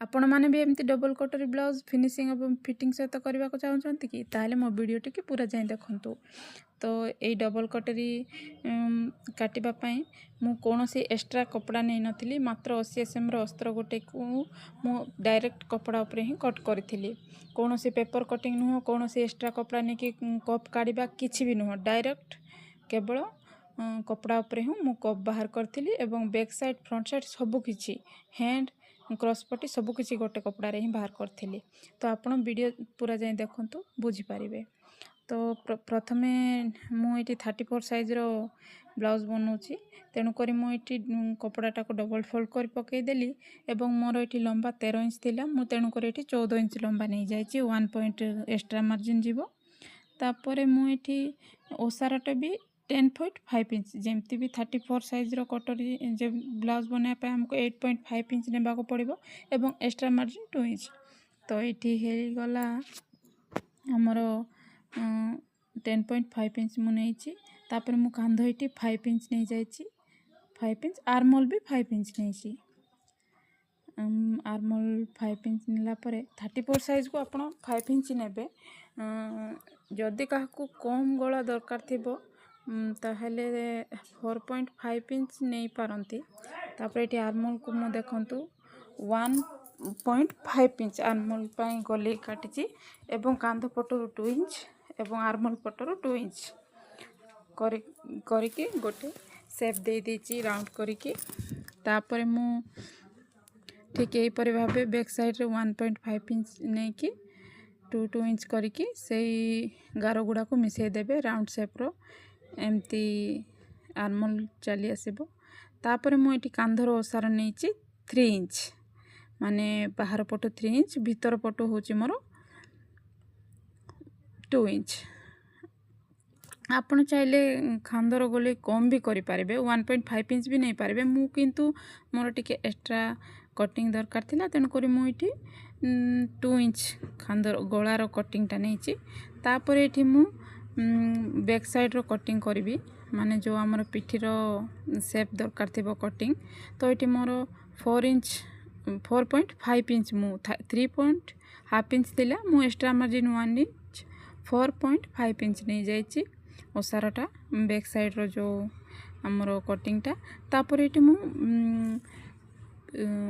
आपण मैंने भी एमती डबल कटोरी ब्लाउज फिनिशिंग और फिटिंग सहित करने को चाहते कि ताहले मो वीडियो टी पूरा जाए देखु। तो यही डबल कटोरी काटापी मु कौन सी एक्स्ट्रा कपड़ा नहीं नथी, मात्र 80 mm अस्त्र गोटे को मु डायरेक्ट कपड़ा उपरे ही कट करी। कौन सी पेपर कटिंग नुह, कौन सी एक्स्ट्रा कपड़ा नहीं कि कप काढ़ा किसी भी नुह, डायरेक्ट केवल कपड़ा उपरे ही मु कप बाहर करी। एवं बैक साइड फ्रंट साइड सबकि हैंड क्रॉसपट्टी सबकि गोटे कपड़ा रे ही बाहर करी। तो आपण वीडियो पूरा जाए देखु बुझीपारे। तो प्रथमे मुझे 34 साइज रो ब्लाउज बनाऊँगी, तेणुक मुझे कपड़ाटा को डबल फोल्ड कर पकईदेली। एवं मोर ये लंबा 13 इंच थी, तेणुक 14 इंच लंबा नहीं जाइए, 1 पॉइंट एक्स्ट्रा मार्जिन जीवो। तापर मुझे ओसारटा भी 10.5 इंच, जमती भी 34 साइज रो कटोरी जे ब्लाउज बनाया हमको 8.5 इंच नेबा को पड़ो एवं एक्स्ट्रा मार्जिन 2 इंच। तो ये गला आमर 10.5 इंच मुझे तापर मु कांध ये 5 इंच नहीं जाइए, 5 इंच आर्मल भी 5 इंच नहीं। आर्मल 5 इंच नेलापर 34 साइज को आप 5 इंच ने। जदि क्या कम गला दरकार थी ताहले 4.5 इंच नहीं पारती। तापर ये आर्मल को मु देखंतु 1.5 इंच आर्मल गले काटी एवं कांध पटर 2 इंच एवं आर्मल पटर 2 इंच करके गोटे सेप दे देची राउंड करके। तापर मु ठीक यहीपर भाव बैक साइड रे 1.5 इंच नहीं कि 2 इंच करके से गार गुड़ा को मिसई देबे राउंड सेप रो एमती आर्मल चली आसबो। तापर मु एटी कांधर ओसार नहीं 3 इंच, माने बाहर पट 3 इंच, भीतर पट होची मोर 2 इंच। आपण चाहले खांदर गले कम भी करि पारिबे, 1.5 इंच भी नहीं पारिबे। मु किंतु मोर टिके एक्स्ट्रा कटिंग दरकार थिला, तेन करी मु इठी 2 इंच खांदर गଳାର कटिंगटा नहीं। तापर एठी मु बैक साइड रो कटिंग करबी, माने जो हमर पिठीर शेप दरकार थिबो कटिंग। तो एठी मोर 4 इंच 4.5 इंच मु 3.5 इंच थिला, मु एक्स्ट्रा मार्जिन 1 इंच 4.5 इंच नहीं जाइए ओसारटा बैक साइड रो जो हमर कटिंगटा। तापर एठी मु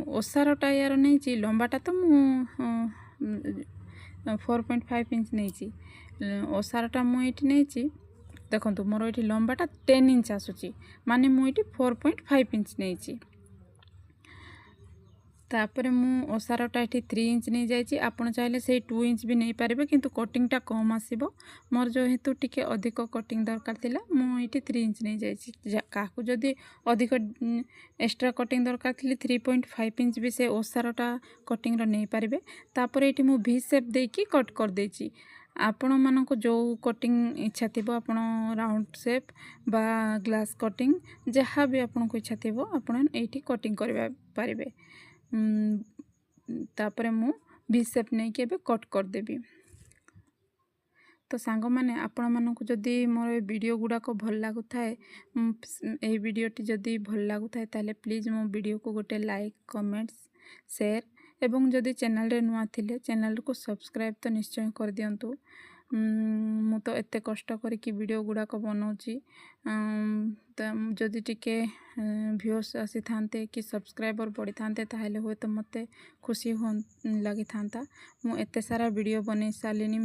ओसारटा यार नहीं लंबाटा तो मु 4.5 इंच नहीं, ओसारटा मु एठी नहीं देखंतु मोर एठी लंबाटा 10 इंच आसुची, माने मु एठी 4.5 इंच नहीं। तापर मु ओसारटा एठी 3 इंच नहीं जाइए। आपण चाहले से 2 इंच भी नहीं पारिबे, किंतु कटिंगटा कम आसीबो। मोर जो हेतु टिके अधिक कटिंग दरकार थिला, मु एठी 3 इंच नहीं जाइए। काकू जदि अधिक एक्स्ट्रा कटिंग दरकार थिली 3.5 इंच भी से ओसारटा कटिंग रो नहीं पारिबे। तापर एठी मु भी शेप देकी कट कर देची। आपण मानको जो कटिंग इच्छा थिबो, आपण राउंड शेप बा ग्लास कटिंग जहाँ भी आपण को इच्छा थिबो आपण एठी कटिंग करबा पारिबे। तापर मु भी शेप नहीं के कट कर देबी। तो सांग माने आपण मानक जदि मोर वीडियो गुड़ाक भल लगु थाए, ए वीडियोटी जदि भल लगु थाए ताले प्लीज मो वीडियो को गोटे लाइक कमेंट्स शेयर एवं जदि चैनल रे नुआ थिले चैनल को सब्सक्राइब तो निश्चय कर दियंतु। मु तो एते कष्ट करके वीडियो गुड़ाक बनाऊँगी, जदि टिके व्यूअर्स आसी थांते कि सब्सक्राइबर बढ़ी थांते ताहले हुए तो मते खुशी हो लगी थांता। मु एते सारा वीडियो बने सालिनी,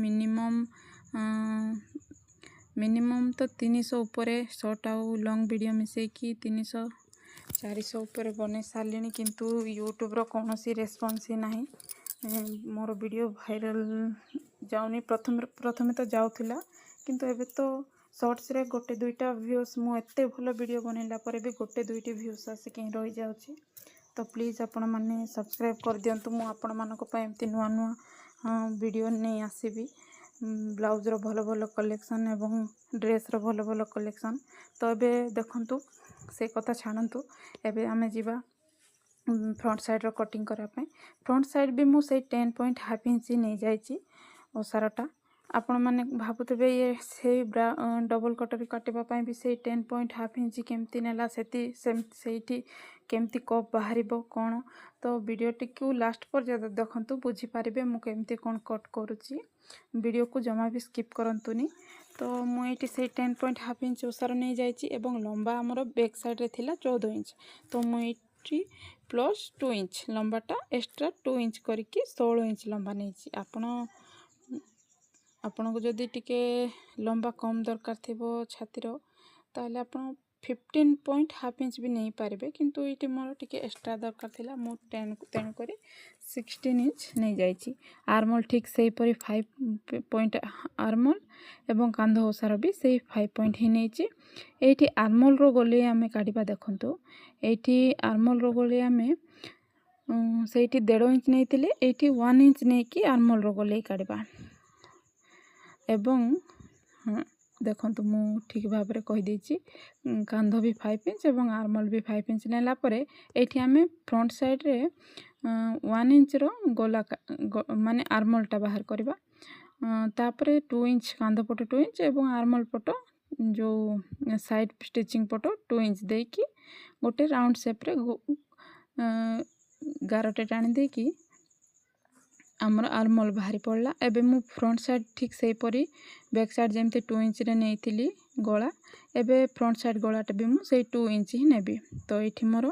मिनिमम तो 300 ऊपर शॉर्ट आउ लॉन्ग वीडियो मिसे कि 300-400 ऊपर बने सालिनी, किंतु यूट्यूब रो कौन सी रेस्पॉन्स ही नहीं। मोर वीडियो वायरल जाऊनी, प्रथमे तो जाऊला, किंतु एबे तो शॉर्ट्स रे गोटे दुईटा व्यूज, मु एते भलो वीडियो बनैला पर भी गोटे दुईटी व्यूज आसी कहीं रही जाउची। तो प्लीज आपण माने सब्सक्राइब कर दियंतु। मु आपण मानक पय एमती नुआ नुआ वीडियो नहीं आसीबी, ब्लाउज रो भलो भलो कलेक्शन एवं ड्रेस रो भलो भलो कलेक्शन। तो एबे देखंतु से कथा छाणंतु, एबे आमे जीवा फ्रंट साइड रो कटिंग करा पे। फ्रंट साइड भी मु से 10.5 इंच नहीं जाइए ओसारटा। आपण मैंने भावुवे ये से डबल कटोरी काटापी भी से 10 पॉइंट हाफ इंच केमती नेला से केमती कप बाहर कौन तो वीडियोटी को लास्ट पर देखु बुझीपारे मुझे कौन कट करुच्ची वीडियो को जमा भी स्किप करंतुनी। तो मुझे से 10 पॉइंट हाफ इंच ओसार नहीं जाइए लंबा आमर बैक साइड रे थिला 14 इंच तो मुझे प्लस 2 इंच लंबाटा एक्स्ट्रा 2 इंच करके 16 इंच लंबा नहीं आपण आपन को जदि टिके लंबा कम दरकार थिबो छातीर ताले आपन 15 पॉइंट हाफ इंच भी नहीं पारे किंतु ये मोर टिके एक्स्ट्रा दरकार थिला मो 10 तेणु करी 16 इंच नहीं जाइए। आर्मल ठीक से परी 5 पॉइंट आर्मल एवं कांध ओसार भी से 5 पॉइंट ही नहीं। ये आर्मल रो गोली आमे काढ़ा देखु ये आर्मल रो गोली आमे से 1.5 इंच नहीं ये 1 इंच नहीं कि आर्मल रो गोली काढ़ा एवं देखंतु मु ठीक भाव में कहीदे कांध भी 5 इंच एवं आर्मल भी 5 इंच नेला परे एठी आमे फ्रंट साइड रे 1 इंच रो गोला माने आर्मलटा बाहर करबा तापरे 2 इंच कांध पट 2 इंच एवं आर्मल पट जो साइड स्टिचिंग पट 2 इंच देकी गोटे राउंड शेप रे गारटे टाणी देकी आमर आर्मल बाहरी पड़ला। एबे मु फ्रंट साइड ठीक से परी बैक साइड जमते 2 इंच रे नहीं गला एबे फ्रंट साइड गलाटा भी मुझे 2 इंच ही नेबी। तो ये मोर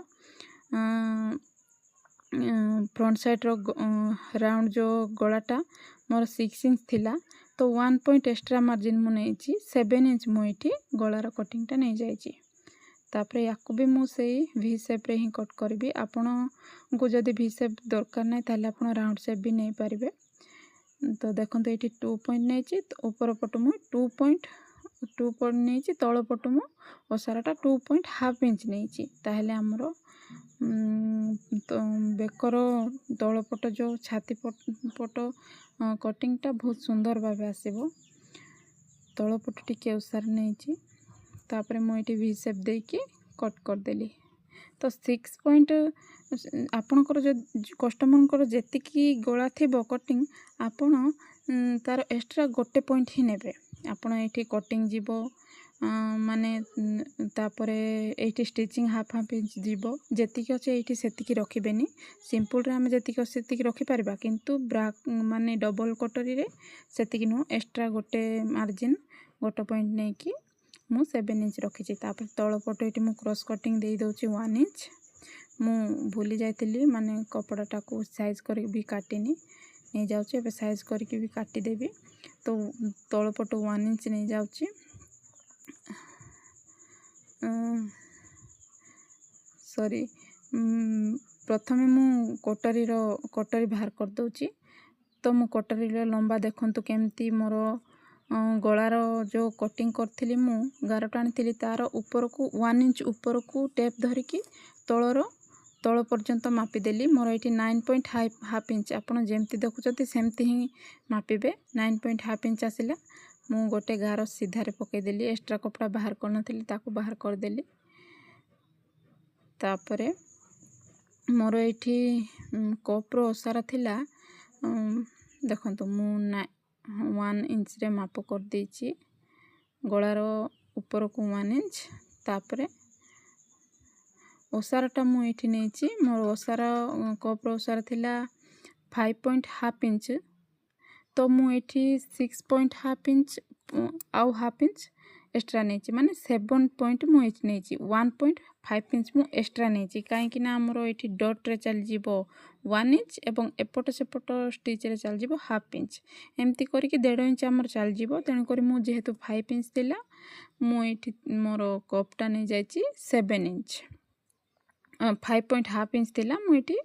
फ्रंट साइड रो राउंड जो गलाटा मोर 6 इंच थिला तो 1 पॉइंट एक्स्ट्रा मार्जिन मु नहीं 7 इंच मुझे गलार कटिंगटा नहीं जाइए। तापर याकू भी मुझे वी शेप रे ही कट करी आपण को जदि वी शेप दरकार ना ताले आपण राउंड शेप भी नहीं पारे। तो देखो ये 2 पॉइंट नहीं ऊपर पट मु 2 पॉइंट नहीं तल पट मु ओसाराटा 2 पॉइंट हाफ इंच नहीं ताहले आमर तो बेकर तल पट जो छाती पट कटिंगटा बहुत सुंदर भाव आसो तल पट टिके ओसार नहीं तापर मुझे वी शेप देकी कट करदेली। तो 6 पॉइंट आपणकर जो कस्टमर जेतिकी गला थी कटिंग आपण तार एक्स्ट्रा गोटे पॉइंट ही नेबे आपण ये कटिंग जीवो माने तापरे ये स्टिचिंग हाफ हाफ इंच जीवो जेतिकी अच्छे ये सेतिकी रखिबेनी सिंपल रे आमे जेतिकी अच्छे सेतिकी रखि परबा किंतु ब्राक माने डबल कटोरी रे सेतिकी नो एक्स्ट्रा गोटे मार्जिन गोटे पॉइंट नहीं कि मु 7 इंच रखी तापर तल पट ये मु क्रॉस कटिंग दे दउची 1 इंच मु भूली जाइतिली माने कपड़ाटा को साइज कर भी काटिनी नहीं जाउची एबे साइज करके भी काटी देबी। तो तल पट 1 इंच नहीं जाउची सॉरी प्रथमे मु कटोरी बाहर कर दउची। तो मु कटोरी लंबा देखंतु केमती मोर गलार जो कटिंग करथिली मु गार टाणी तार ऊपर को 1 इंच ऊपर को टेप धरिकी तल पर्यंत मापिदेली मोर ये 9 पॉइंट हाफ इंच आपड़ जमती देखुं सेमती ही मापिबे 9 पॉइंट हाफ इंच आसला मु गोटे गार सीधार पकईदेली एक्स्ट्रा कपड़ा बाहर करनथिली ताकू बाहर करदेली। तापरे मोर ये कपर ओसारा थिला देखंतु मु 1 इंच रे माप कर देछि गलार ऊपर को 1 इंच तापरे ओसाराटा मु एठी नेछि मोर ओसारा कपर ओसारा थिला 5 पॉइंट हाफ इंच तो मु एठी 6 पॉइंट हाफ इंच आउ हाफ इंच एक्स्ट्रा नेछि माने 7 पॉइंट मु एठी नेछि 1.5 इंच मु एक्स्ट्रा नेछि काहेकि ना हमर एठी डॉट रे चल जीवो 1 इंच एवं एपट सेपट स्टिच रे चल जीवो हाफ इंच एमती करके 1.5 इंच हमर चल जीवो तेणु करी मु जेहेतु 5 इंच थिला मु एठी मोर कपटा नै जाइछि 7 इंच 5 पॉइंट हाफ इंच थिला मु एठी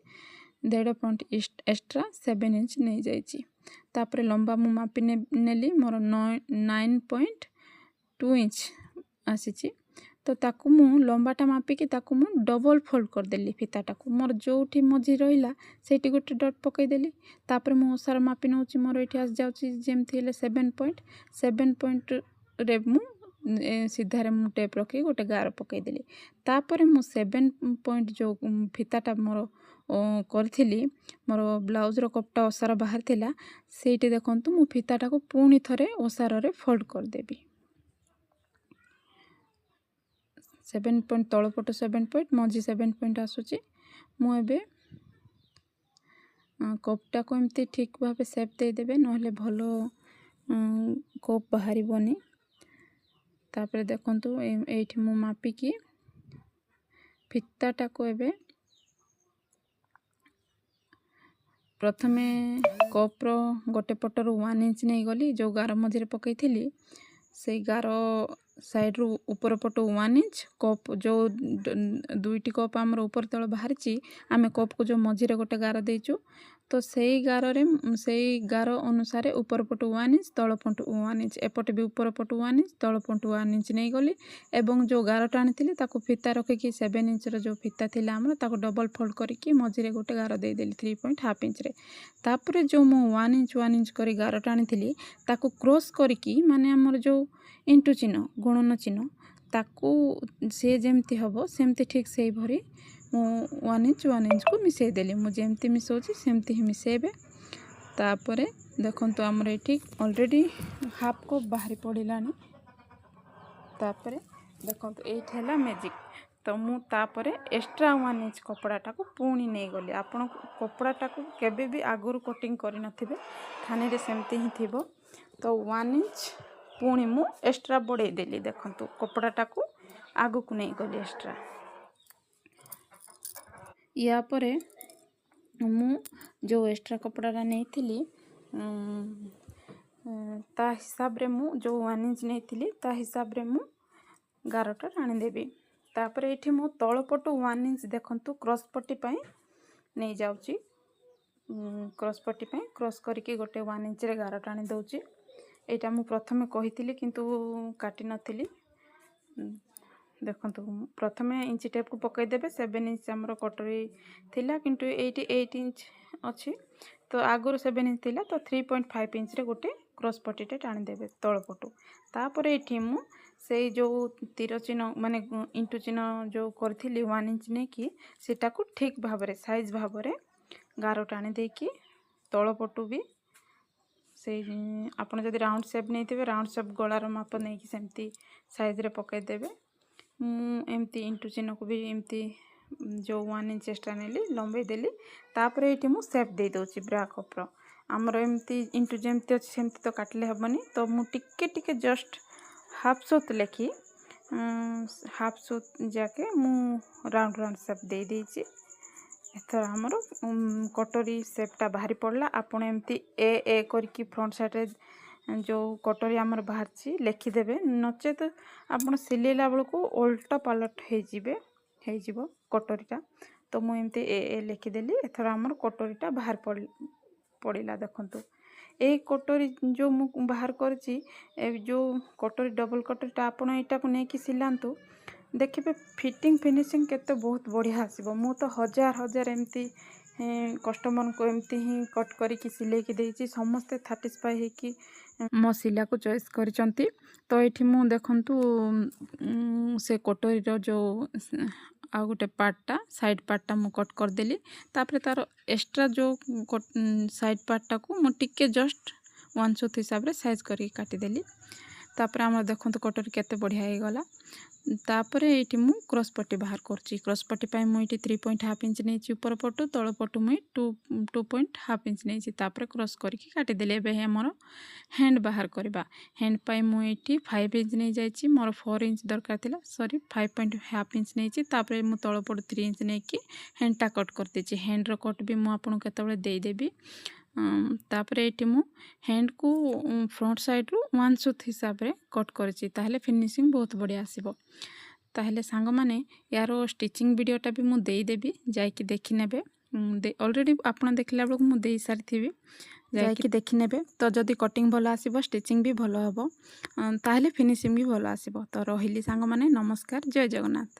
1.5 पॉइंट एक्स्ट्रा 7 इंच नै जाइछि। तापरे लंबा मु मापी नेली मोर 9.2 इंच आसीछि तो ताकू मु लंबाटा मापिकी ताकू मु डबल फोल्ड कर देली फिताटाकू मोर जोठी मझी रहिला सेठी गोटे डॉट पकई देली तापरे मु ओसार मापी नउची मोर एठी आस जाउची जेमथि हेले 7 पॉइंट रे मु सीधारे मु टेप रखी गोटे गार पकई देली तापरे मु 7 पॉइंट जो फिताटा मोर କରିଥିଲି ମୋର ବ୍ଲାଉଜ୍ର କପଟା ଓସାର ବାହାରିଥିଲା ସେଇଠି ଦେଖନ୍ତୁ ମୁଁ ଫିତାଟାକୁ ପୁଣି ଥରେ ଓସାରରେ ଫୋଲ୍ଡ କରିଦେବି। 7 ପଏଣ୍ଟ ତଳ ପଟ 7 ପଏଣ୍ଟ ମଝି 7 ପଏଣ୍ଟ ଆସୁଛି। ମୁଁ ଏବେ କପ୍ଟାକୁ ଏମିତି ଠିକ୍ ଭାବେ ସେପ୍ ଦେଇଦେବେ, ନହେଲେ ଭଲ କପ୍ ବାହାରିବନି। ତାପରେ ଦେଖନ୍ତୁ ଏଇଠି ମୁଁ ମାପିକି ଫିତାଟାକୁ ଏବେ ପ୍ରଥମେ କପ୍ର ଗୋଟେ ପଟରୁ 1 ଇଞ୍ଚ ନେଇଗଲି, ଯେଉଁ ଗାର ମଝିରେ ପକାଇଥିଲି ସେଇ ଗାର ସାଇଡ଼୍ରୁ ଉପର ପଟୁ 1 ଇଞ୍ଚ, କପ୍ ଯେଉଁ 2ଟି କପ୍ ଆମର ଉପର ତଳ ବାହାରିଛି ଆମେ କପ୍କୁ ଯେଉଁ ମଝିରେ ଗୋଟେ ଗାର ଦେଇଛୁ ତ ସେଇ ଗାର ଅନୁସାରେ ଉପର ପଟୁ 1 ଇଞ୍ଚ ତଳ ପଟୁ 1 ଇଞ୍ଚ, ଏପଟେ ବି ଉପର ପଟୁ 1 ଇଞ୍ଚ ତଳ ପଟୁ 1 ଇଞ୍ଚ ନେଇଗଲି ଏବଂ ଯେଉଁ ଗାରଟା ଆଣିଥିଲି ତାକୁ ଫିତା ରଖିକି 7 ଇଞ୍ଚର ଯେଉଁ ଫିତା ଥିଲା ଆମର ତାକୁ ଡବଲ୍ ଫୋଲ୍ଡ କରିକି ମଝିରେ ଗୋଟେ ଗାର ଦେଇଦେଲି 3.5 ଇଞ୍ଚରେ। ତାପରେ ଯେଉଁ ମୁଁ 1 ଇଞ୍ଚ କରି ଗାରଟା ଆଣିଥିଲି ତାକୁ କ୍ରସ୍ କରିକି ମାନେ ଆମର ଯେଉଁ ଇଣ୍ଟୁ ଚିହ୍ନ ଗୁଣନ ଚିହ୍ନ ତାକୁ ସେ ଯେମିତି ହେବ ସେମିତି ଠିକ୍ ସେଇଭଳି ମୁଁ 1 ଇଞ୍ଚକୁ ମିଶାଇ ଦେଲି। ମୁଁ ଯେମିତି ମିଶାଉଛି ସେମିତି ହିଁ ମିଶାଇବେ। ତାପରେ ଦେଖନ୍ତୁ ଆମର ଏଠି ଅଲରେଡ଼ି ହାଫ୍ କପ୍ ବାହାରି ପଡ଼ିଲାଣି। ତାପରେ ଦେଖନ୍ତୁ ଏଇଠି ହେଲା ମ୍ୟାଜିକ୍। ତ ମୁଁ ତାପରେ ଏକ୍ସଟ୍ରା 1 ଇଞ୍ଚ କପଡ଼ାଟାକୁ ପୁଣି ନେଇଗଲି। ଆପଣ କପଡ଼ାଟାକୁ କେବେ ବି ଆଗରୁ କଟିଂ କରିନଥିବେ, ଖାନିରେ ସେମିତି ହିଁ ଥିବ। ତ 1 ଇଞ୍ଚ ପୁଣି ମୁଁ ଏକ୍ସଟ୍ରା ବଢ଼େଇ ଦେଲି। ଦେଖନ୍ତୁ କପଡ଼ାଟାକୁ ଆଗକୁ ନେଇଗଲି ଏକ୍ସଟ୍ରା। ୟା ପରେ ମୁଁ ଯେଉଁ ଏକ୍ସଟ୍ରା କପଡ଼ାଟା ନେଇଥିଲି ତା ହିସାବରେ ମୁଁ ଯେଉଁ 1 ଇଞ୍ଚ ନେଇଥିଲି ତା ହିସାବରେ ମୁଁ ଗାରଟା ଟାଣିଦେବି। ତାପରେ ଏଇଠି ମୁଁ ତଳ ପଟୁ 1 ଇଞ୍ଚ ଦେଖନ୍ତୁ କ୍ରସ୍ ପଟି ପାଇଁ ନେଇଯାଉଛି। କ୍ରସ୍ ପଟି ପାଇଁ କ୍ରସ୍ କରିକି ଗୋଟେ 1 ଇଞ୍ଚରେ ଗାର ଟାଣି ଦେଉଛି। ଏଇଟା ମୁଁ ପ୍ରଥମେ କହିଥିଲି କିନ୍ତୁ କାଟି ନଥିଲି। ଦେଖନ୍ତୁ ପ୍ରଥମେ ଇଞ୍ଚ ଟେପ୍କୁ ପକାଇଦେବେ। 7 ଇଞ୍ଚ ଆମର କଟୋରୀ ଥିଲା କିନ୍ତୁ ଏଇଠି 8 ଇଞ୍ଚ ଅଛି, ତ ଆଗରୁ 7 ଇଞ୍ଚ ଥିଲା ତ 3.5 ଇଞ୍ଚରେ ଗୋଟେ କ୍ରସ୍ ପଟିଟେ ଟାଣିଦେବେ ତଳ ପଟୁ। ତାପରେ ଏଇଠି ମୁଁ ସେଇ ଯେଉଁ ତୀର ଚିହ୍ନ ମାନେ ଇଣ୍ଟୁ ଚିହ୍ନ ଯେଉଁ କରିଥିଲି 1 ଇଞ୍ଚ ନେଇକି ସେଟାକୁ ଠିକ୍ ଭାବରେ ସାଇଜ୍ ଭାବରେ ଗାର ଟାଣି ଦେଇକି ତଳ ପଟୁ ବି ସେଇ ଆପଣ ଯଦି ରାଉଣ୍ଡ ସେପ୍ ନେଇଥିବେ ରାଉଣ୍ଡ ସେପ୍ ଗଳାର ମାପ ନେଇକି ସେମିତି ସାଇଜ୍ରେ ପକାଇଦେବେ। ମୁଁ ଏମିତି ଇଣ୍ଟୁ ଚିହ୍ନକୁ ବି ଏମିତି ଯେଉଁ 1 ଇଞ୍ଚ ଏକ୍ସଟ୍ରା ନେଲି ଲମ୍ବେଇ ଦେଲି। ତାପରେ ଏଇଠି ମୁଁ ସେପ୍ ଦେଇ ଦେଉଛି ବ୍ରା କପ୍ର। ଆମର ଏମିତି ଇଣ୍ଟୁ ଯେମିତି ଅଛି ସେମିତି ତ କାଟିଲେ ହେବନି, ତ ମୁଁ ଟିକେ ଜଷ୍ଟ ହାଫ୍ ସୁତ୍ ଲେଖି ହାଫ୍ ସୁତ୍ ଯାକେ ମୁଁ ରାଉଣ୍ଡ ସେପ୍ ଦେଇଛି। ଏଥର ଆମର କଟୋରୀ ସେପ୍ଟା ବାହାରି ପଡ଼ିଲା। ଆପଣ ଏମିତି ଏ କରିକି ଫ୍ରଣ୍ଟ ସାଇଡ଼୍ରେ ଯେଉଁ କଟୋରୀ ଆମର ବାହାରିଛି ଲେଖିଦେବେ, ନଚେତ ଆପଣ ସିଲେଇଲା ବେଳକୁ ଓଲଟ ପାଲଟ ହେଇଯିବ କଟୋରୀଟା। ତ ମୁଁ ଏମିତି ଏ ଲେଖିଦେଲି। ଏଥର ଆମର କଟୋରୀଟା ବାହାରି ପଡ଼ିଲା। ଦେଖନ୍ତୁ ଏଇ କଟୋରୀ ଯେଉଁ ମୁଁ ବାହାର କରିଛି, ଏ ଯେଉଁ କଟୋରୀ ଡବଲ୍ କଟୋରୀଟା ଆପଣ ଏଇଟାକୁ ନେଇକି ସିଲାନ୍ତୁ, ଦେଖିବେ ଫିନିସିଂ କେତେ ବହୁତ ବଢ଼ିଆ ଆସିବ। ମୁଁ ତ ହଜାର ଏମିତି କଷ୍ଟମରଙ୍କୁ ଏମିତି ହିଁ କଟ୍ କରିକି ସିଲେଇକି ଦେଇଛି। ସମସ୍ତେ ସାଟିସ୍ଫାଏ ହେଇକି ମୋ ସିଲାକୁ ଚଏସ୍ କରିଛନ୍ତି। ତ ଏଇଠି ମୁଁ ଦେଖନ୍ତୁ ସେ କଟୋରୀର ଯେଉଁ ଆଉ ଗୋଟେ ପାର୍ଟଟା ସାଇଡ଼୍ ପାର୍ଟଟା ମୁଁ କଟ୍ କରିଦେଲି। ତାପରେ ତାର ଏକ୍ସଟ୍ରା ଯେଉଁ ସାଇଡ଼୍ ପାର୍ଟଟାକୁ ମୁଁ ଟିକେ ଜଷ୍ଟ 1/4 ହିସାବରେ ସାଇଜ୍ କରିକି କାଟିଦେଲି। ତାପରେ ଆମର ଦେଖନ୍ତୁ କଟୋରୀ କେତେ ବଢ଼ିଆ ହେଇଗଲା। ତାପରେ ଏଇଠି ମୁଁ କ୍ରସ୍ ପଟି ବାହାର କରୁଛି। କ୍ରସ୍ ପଟି ପାଇଁ ମୁଁ ଏଇଠି 3.5 ଇଞ୍ଚ ନେଇଛି ଉପର ପଟୁ, ତଳ ପଟୁ ମୁଁ 2.5 ଇଞ୍ଚ ନେଇଛି। ତାପରେ କ୍ରସ୍ କରିକି କାଟିଦେଲି। ଏବେ ଆମର ହ୍ୟାଣ୍ଡ ବାହାର କରିବା। ହ୍ୟାଣ୍ଡ ପାଇଁ ମୁଁ ଏଇଠି 5 ଇଞ୍ଚ ନେଇଯାଇଛି। ମୋର 4 ଇଞ୍ଚ ଦରକାର ଥିଲା, 5.5 ଇଞ୍ଚ ନେଇଛି। ତାପରେ ମୁଁ ତଳ ପଟୁ 3 ଇଞ୍ଚ ନେଇକି ହ୍ୟାଣ୍ଡଟା କଟ୍ କରିଦେଇଛି। ହ୍ୟାଣ୍ଡର କଟ୍ ବି ମୁଁ ଆପଣଙ୍କୁ କେତେବେଳେ ଦେଇଦେବି। ତାପରେ ଏଇଠି ମୁଁ ହ୍ୟାଣ୍ଡକୁ ଫ୍ରଣ୍ଟ ସାଇଡ଼୍ରୁ 1/4 ହିସାବରେ କଟ୍ କରିଛି, ତାହେଲେ ଫିନିସିଂ ବହୁତ ବଢ଼ିଆ ଆସିବ। ତାହେଲେ ସାଙ୍ଗମାନେ ୟାର ଷ୍ଟିଚିଂ ଭିଡ଼ିଓଟା ବି ମୁଁ ଦେଇଦେବି, ଯାଇକି ଦେଖିନେବେ। ଅଲରେଡ଼ି ଆପଣ ଦେଖିଲା ବେଳକୁ ମୁଁ ଦେଇ ସାରିଥିବି, ଯାଇକି ଦେଖିନେବେ। ତ ଯଦି କଟିଂ ଭଲ ଆସିବ ଷ୍ଟିଚିଂ ବି ଭଲ ହେବ, ତାହେଲେ ଫିନିସିଂ ବି ଭଲ ଆସିବ। ତ ରହିଲି ସାଙ୍ଗମାନେ, ନମସ୍କାର, ଜୟ ଜଗନ୍ନାଥ।